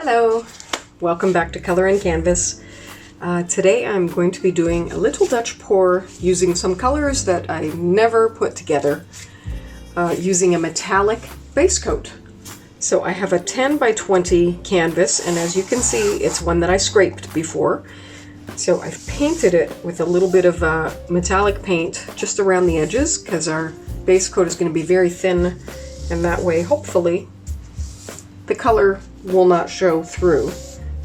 Hello, welcome back to Color and Canvas. Today I'm going to be doing a little Dutch pour using some colors that I never put together using a metallic base coat. So I have a 10 by 20 canvas, and as you can see it's one that I scraped before. So I've painted it with a little bit of metallic paint just around the edges because our base coat is going to be very thin, and that way hopefully the color will not show through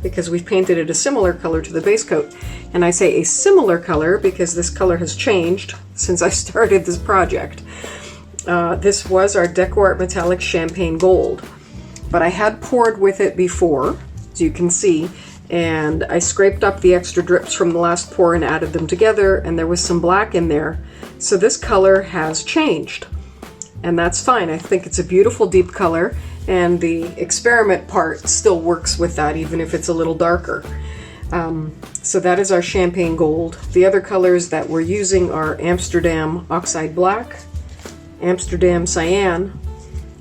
because we've painted it a similar color to the base coat. And I say a similar color because this color has changed since I started this project. This was our Decor Art Metallic Champagne Gold, but I had poured with it before, as you can see, and I scraped up the extra drips from the last pour and added them together, and there was some black in there. So this color has changed, and that's fine. I think it's a beautiful deep color, and the experiment part still works with that even if it's a little darker. So that is our Champagne Gold. The other colors that we're using are Amsterdam Oxide Black, Amsterdam Cyan,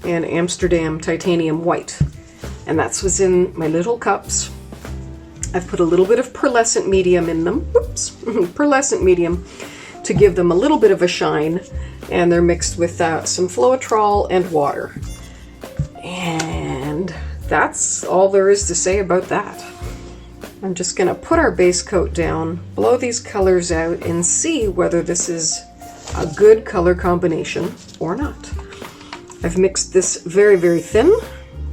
and Amsterdam Titanium White. And that's what's in my little cups. I've put a little bit of pearlescent medium in them. Oops, pearlescent medium to give them a little bit of a shine, and they're mixed with some Floetrol and water. And that's all there is to say about that. I'm just going to put our base coat down, blow these colors out, and see whether this is a good color combination or not. I've mixed this very, very thin.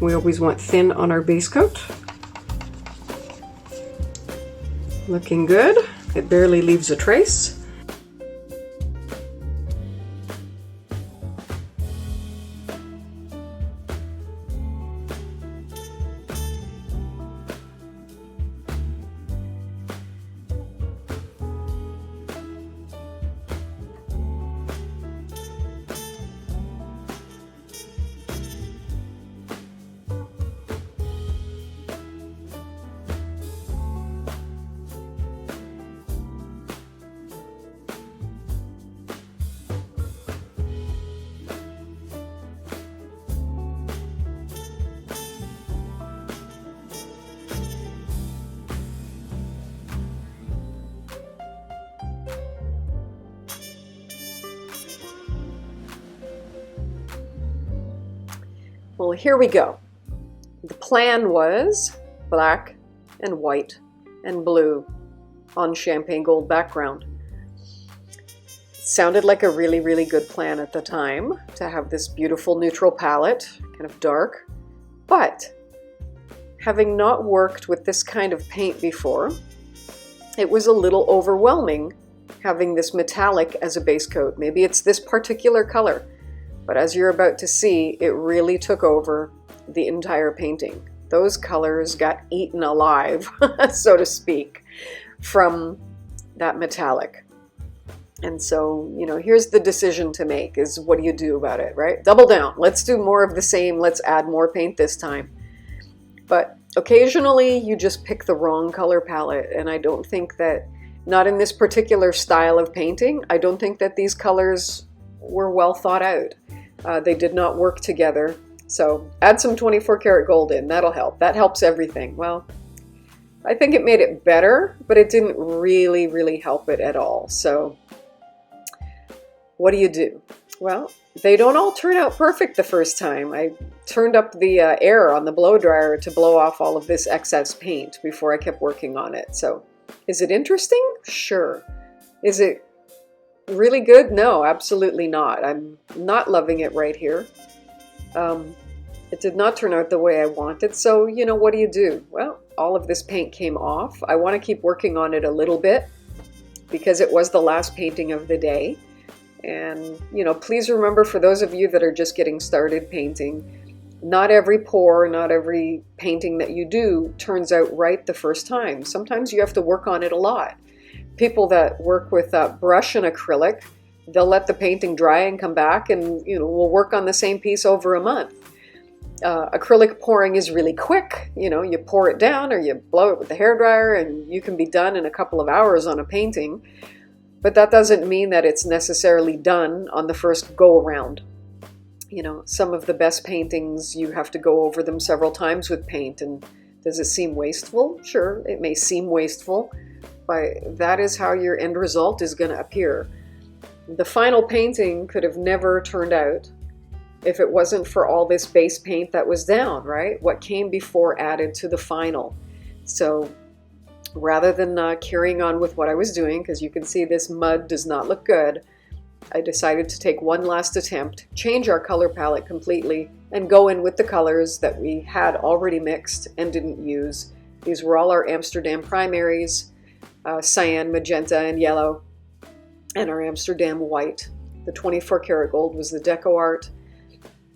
We always want thin on our base coat. Looking good. It barely leaves a trace. Well, here we go. The plan was black and white and blue on champagne gold background. Sounded like a really, really good plan at the time to have this beautiful neutral palette, kind of dark. But having not worked with this kind of paint before, it was a little overwhelming having this metallic as a base coat. Maybe it's this particular color. But as you're about to see, it really took over the entire painting. Those colors got eaten alive, so to speak, from that metallic. And so, here's the decision to make is what do you do about it, right? Double down. Let's do more of the same. Let's add more paint this time. But occasionally you just pick the wrong color palette. And I don't think that, not in this particular style of painting, I don't think that these colors were well thought out. They did not work together. So add some 24 karat gold in. That'll help. That helps everything. Well, I think it made it better, but it didn't really, really help it at all. So what do you do? Well, they don't all turn out perfect the first time. I turned up the air on the blow dryer to blow off all of this excess paint before I kept working on it. So is it interesting? Sure. Is it really good? No, absolutely not. I'm not loving it right here. It did not turn out the way I wanted. So, what do you do? Well, all of this paint came off. I want to keep working on it a little bit because it was the last painting of the day. And, please remember, for those of you that are just getting started painting, not every pour, not every painting that you do turns out right the first time. Sometimes you have to work on it a lot. People that work with brush and acrylic, they'll let the painting dry and come back and, we'll work on the same piece over a month. Acrylic pouring is really quick. You pour it down or you blow it with the hairdryer and you can be done in a couple of hours on a painting. But that doesn't mean that it's necessarily done on the first go around. Some of the best paintings, you have to go over them several times with paint, and Does it seem wasteful? Sure, it may seem wasteful, but that is how your end result is going to appear. The final painting could have never turned out if it wasn't for all this base paint that was down, right? What came before added to the final. So rather than carrying on with what I was doing, because you can see this mud does not look good, I decided to take one last attempt, change our color palette completely, and go in with the colors that we had already mixed and didn't use. These were all our Amsterdam primaries, cyan, magenta, and yellow, and our Amsterdam white. The 24 karat gold was the deco art,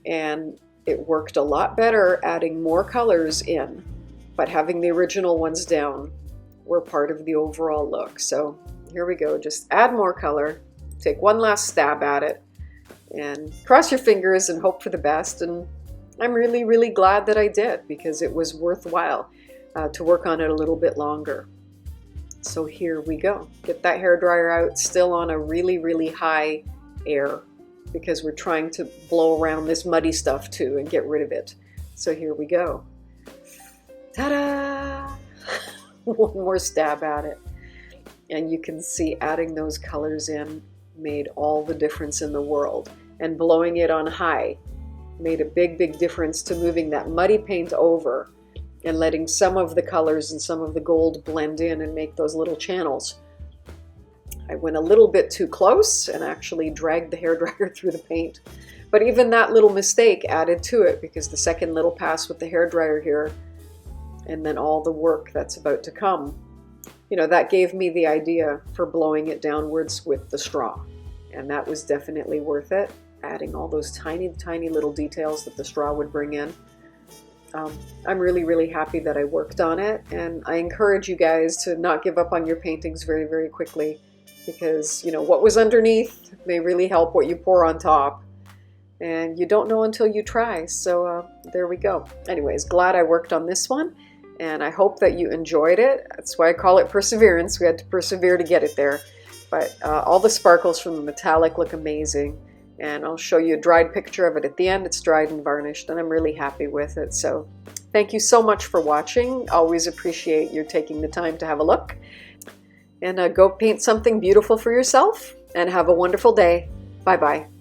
and it worked a lot better adding more colors in, but having the original ones down were part of the overall look. So here we go, just add more color, take one last stab at it, and cross your fingers and hope for the best. And I'm really, really glad that I did, because it was worthwhile to work on it a little bit longer. So here we go. Get that hairdryer out, still on a really, really high air, because we're trying to blow around this muddy stuff too and get rid of it. So here we go. Ta-da! One more stab at it. And you can see adding those colors in made all the difference in the world. And blowing it on high made a big, big difference to moving that muddy paint over and letting some of the colors and some of the gold blend in and make those little channels. I went a little bit too close and actually dragged the hairdryer through the paint. But even that little mistake added to it, because the second little pass with the hairdryer here, and then all the work that's about to come, you know, that gave me the idea for blowing it downwards with the straw. And that was definitely worth it, adding all those tiny, tiny little details that the straw would bring in. I'm really, really happy that I worked on it, and I encourage you guys to not give up on your paintings very, very quickly, because, you know, what was underneath may really help what you pour on top, and you don't know until you try. So there we go. Anyways, glad I worked on this one, and I hope that you enjoyed it. That's why I call it perseverance. We had to persevere to get it there. But all the sparkles from the metallic look amazing. And I'll show you a dried picture of it at the end. It's dried and varnished, and I'm really happy with it. So thank you so much for watching. Always appreciate you taking the time to have a look. And go paint something beautiful for yourself, and have a wonderful day. Bye-bye.